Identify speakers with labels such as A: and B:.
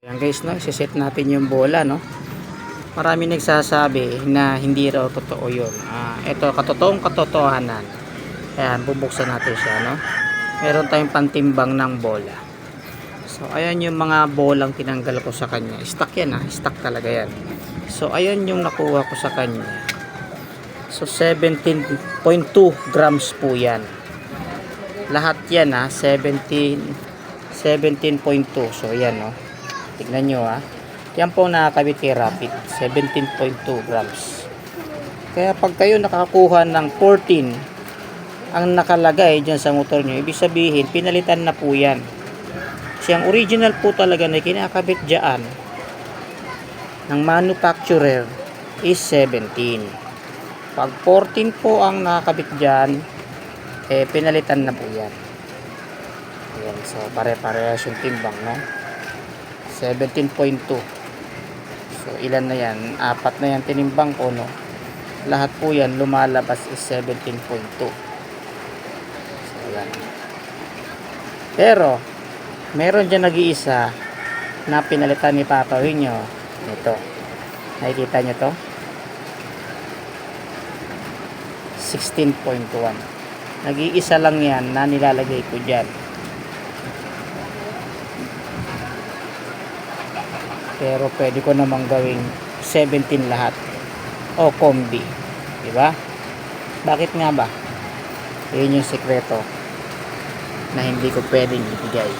A: Ayan guys, no, siset natin yung bola, no. Marami nagsasabi na hindi raw totoo yun. Ito, katotoong katotohanan. Ayan, bubuksan natin siya, no. Meron tayong pantimbang ng bola. So, ayan yung mga bolang tinanggal ko sa kanya. Stock yan, stock talaga yan. So, ayan yung nakuha ko sa kanya. So, 17.2 grams po yan. Lahat yan, 17.2. So, ayan, no. Tignan nyo, yan po nakakabit kay Rapid, 17.2 grams. Kaya pag kayo nakakuha ng 14 ang nakalagay dyan sa motor nyo, ibig sabihin pinalitan na po yan. Kasi ang original po talaga na kinakabit dyan ng manufacturer is 17. Pag 14 po ang nakakabit dyan, pinalitan na po yan. Ayan, so pare-parehas yung timbang, no? 17.2. So ilan na yan? 4 na yan tinimbang ko, no? Lahat po yan lumalabas is 17.2. So yan. Pero meron dyan nag-iisa na pinalitan ni Papa Winyo. Ito, nakikita nyo to? 16.1. Nag-iisa lang yan na nilalagay ko dyan. Pero pwede ko namang gawing 17 lahat o kombi, di ba? Bakit nga ba? Yun yung sekreto na hindi ko pwedeng ibigay.